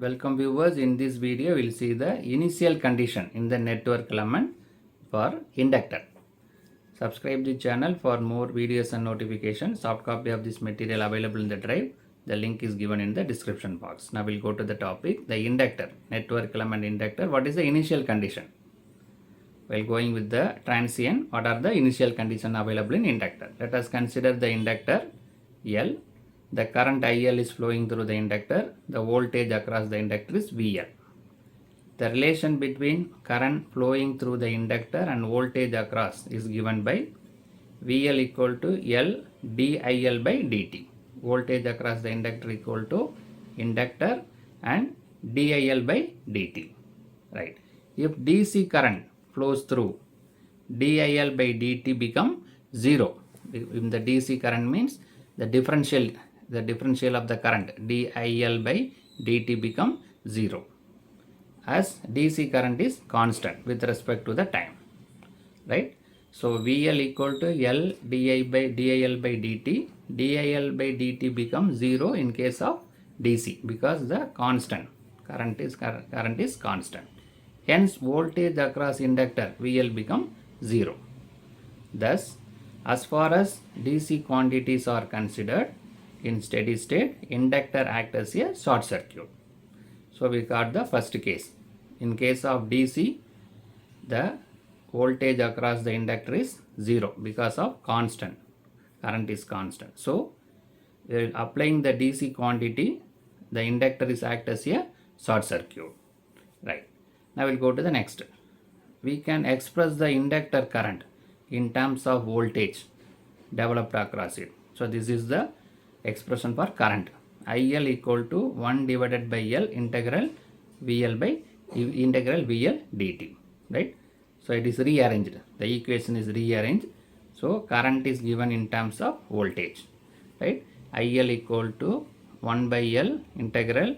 Welcome viewers. In this video we will see the initial condition in the network element for inductor. Subscribe the channel for more videos and notifications. Soft copy of this material available in the drive. The link is given in the description box. Now we'll go to the topic, the inductor, network element inductor. What is the initial condition? While going with the transient, what are the initial conditions available in inductor? Let us consider the inductor L. The current IL is flowing through the inductor. The voltage across the inductor is VL. The relation between current flowing through the inductor and voltage across is given by VL equal to L DIL by dt. Voltage across the inductor equal to inductor and DIL by dt. Right. If DC current flows through, DIL by dt become 0. In the DC current means the differential of the current DIL by dt become 0, as DC current is constant with respect to the time, right? So VL equal to L DIL by dt. DIL by dt becomes 0 in case of DC because the constant current is constant. Hence voltage across inductor VL become 0. Thus, as far as DC quantities are considered, in steady state, inductor acts as a short circuit. So we got the first case. In case of DC, the voltage across the inductor is 0 because of constant. Current is constant. So applying the DC quantity, the inductor is act as a short circuit. Right. Now we'll go to the next. We can express the inductor current in terms of voltage developed across it. So this is the expression for current. IL equal to 1 divided by L integral VL dt. Right. So it is rearranged. The equation is rearranged. So current is given in terms of voltage. Right. IL equal to 1 by L integral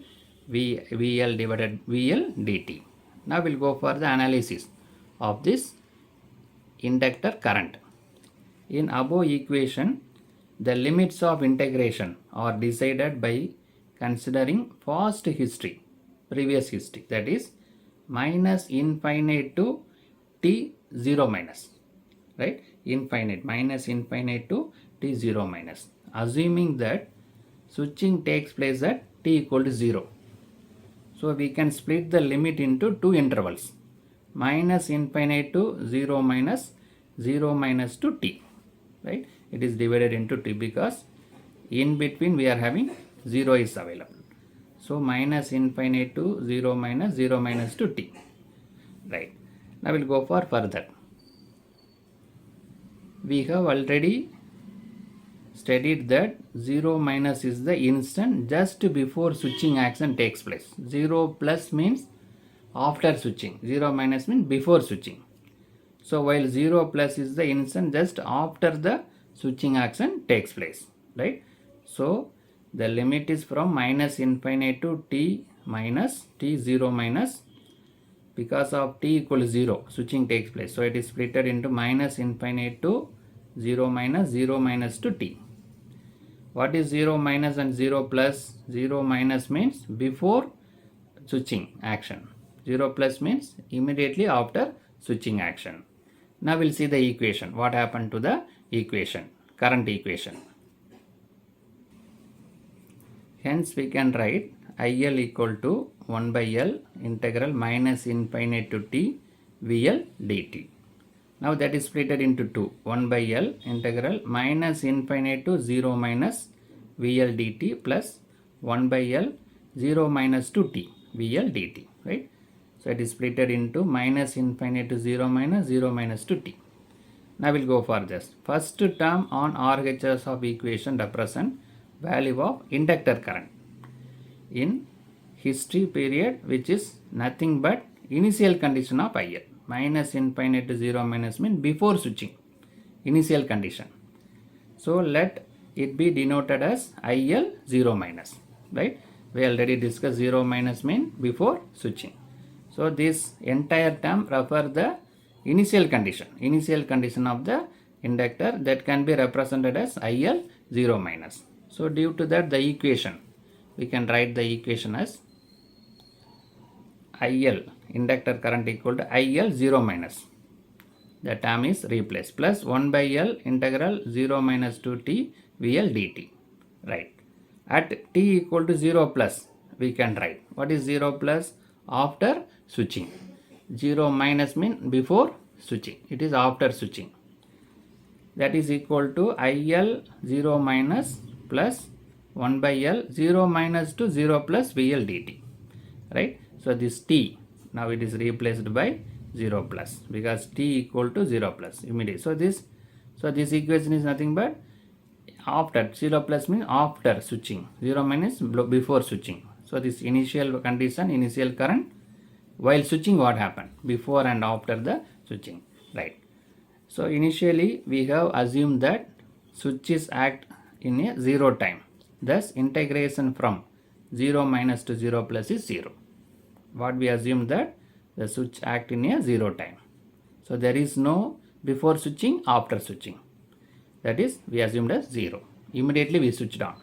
VL divided VL dt. Now we'll go for the analysis of this inductor current. In above equation, the limits of integration are decided by considering past history, previous history, that is minus infinite to t0 minus, right? Infinite, minus infinite to t0 minus, assuming that switching takes place at t equal to 0. So we can split the limit into two intervals, minus infinite to 0 minus to t, right? It is divided into t because in between we are having 0 is available. So minus infinite to 0 minus to t. Right. Now we'll go for further. We have already studied that 0 minus is the instant just before switching action takes place. 0 plus means after switching. 0 minus means before switching. So while 0 plus is the instant just after the switching action takes place, right? So the limit is from minus infinite to t minus t0 minus, because of t equals 0 switching takes place. So it is split into minus infinite to 0 minus to t. What is 0 minus and 0 plus? 0 minus means before switching action. 0 plus means immediately after switching action. Now we'll see the equation. What happened to the equation, current equation? Hence we can write IL equal to 1 by L integral minus infinite to t VL dt. Now that is split into two. 1 by L integral minus infinite to 0 minus VL dt plus 1 by L 0 minus to t VL dt, right? So it is split into minus infinite to 0 minus to t. Now we'll go for this. First term on RHS of equation represent value of inductor current in history period, which is nothing but initial condition of IL. Minus infinite to 0 minus means before switching, initial condition. So let it be denoted as IL 0 minus, right? We already discussed 0 minus mean before switching. So this entire term refer the initial condition of the inductor, that can be represented as IL 0 minus. So due to that, the equation, we can write the equation as IL, inductor current equal to IL 0 minus. The term is replaced, plus 1 by L integral 0 minus 2t VL dt. Right. At t equal to 0 plus, we can write. What is 0 plus? After switching. 0 minus mean before switching. It is after switching. That is equal to IL 0 minus plus 1 by L 0 minus to 0 plus VL dt. Right. So this t, now it is replaced by 0 plus, because t equal to 0 plus immediately. So this equation is nothing but after 0 plus means after switching, 0 minus before switching. So this initial condition, initial current while switching, what happened before and after the switching, right? So initially we have assumed that switches act in a 0 time, thus integration from 0 minus to 0 plus is 0. What we assume that the switch act in a 0 time. So there is no before switching, after switching. That is, we assumed as 0. Immediately we switched on.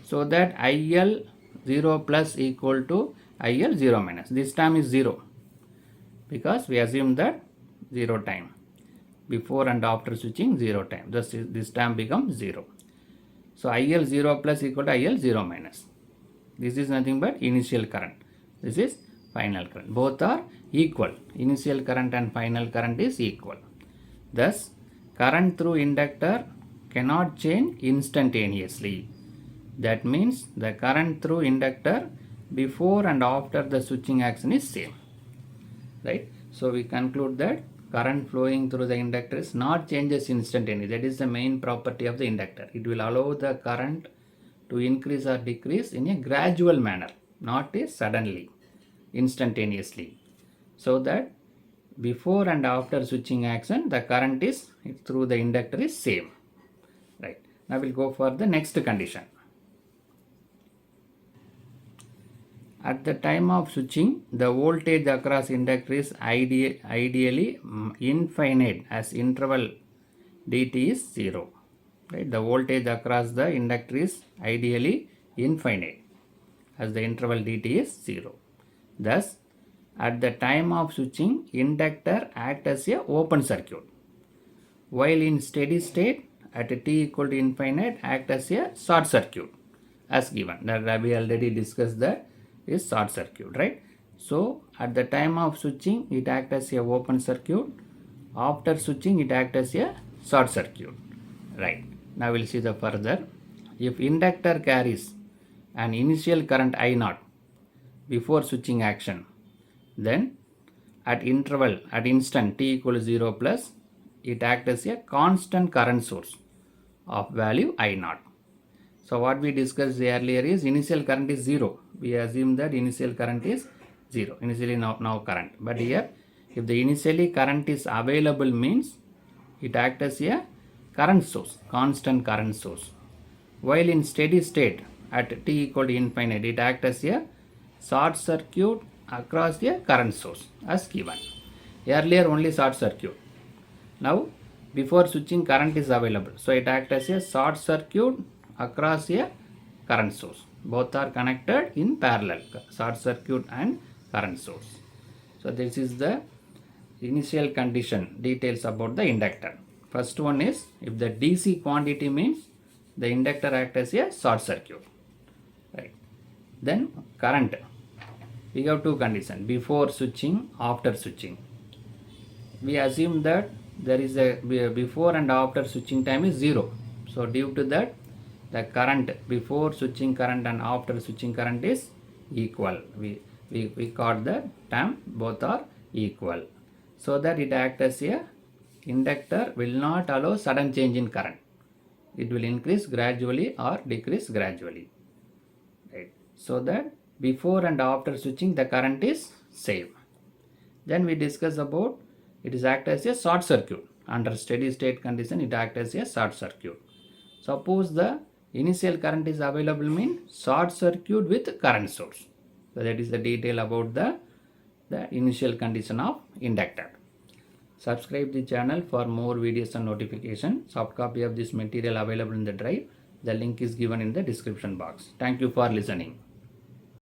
So that IL 0 plus equal to IL 0 minus. This time is 0, because we assume that 0 time. Before and after switching 0 time. Thus this time becomes 0. So IL 0 plus equal to IL 0 minus. This is nothing but initial current. This is final current. Both are equal. Initial current and final current is equal. Thus, current through inductor cannot change instantaneously. That means the current through inductor before and after the switching action is same. Right? So we conclude that current flowing through the inductor is not changes instantaneously. That is the main property of the inductor. It will allow the current to increase or decrease in a gradual manner, not a suddenly, instantaneously. So that before and after switching action, the current is through the inductor is same. Right. Now we'll go for the next condition. At the time of switching, the voltage across inductor is ideally infinite as interval dt is 0. Right? The voltage across the inductor is ideally infinite as the interval dt is 0. Thus, at the time of switching, inductor acts as a open circuit, while in steady state at t equal to infinite act as a short circuit as given. That we already discussed that is short circuit, right? So at the time of switching it acts as a open circuit, after switching it acts as a short circuit, right? Now we'll see the further. If inductor carries an initial current I0 before switching action, then at interval at instant t equal to 0 plus it acts as a constant current source of value I0. So what we discussed earlier is initial current is 0. We assume that initial current is 0. Initially now current. But here if the initially current is available means it acts as a current source, constant current source. While in steady state at t equal to infinite it acts as a short circuit across a current source as given. Earlier only short circuit. Now before switching current is available. So it acts as a short circuit across a current source. Both are connected in parallel, short circuit and current source. So this is the initial condition details about the inductor. First one is if the DC quantity means the inductor acts as a short circuit. Right. Then current. We have two conditions, before switching, after switching. We assume that there is a before and after switching time is 0. So due to that the current before switching current and after switching current is equal. We call the term both are equal. So that it acts as a inductor will not allow sudden change in current. It will increase gradually or decrease gradually. Right. So that before and after switching the current is same. Then we discuss about it is act as a short circuit. Under steady state condition it acts as a short circuit. Suppose the initial current is available means short circuit with current source. So that is the detail about the initial condition of inductor. Subscribe the channel for more videos and notification. Soft copy of this material available in the drive. The link is given in the description box. Thank you for listening.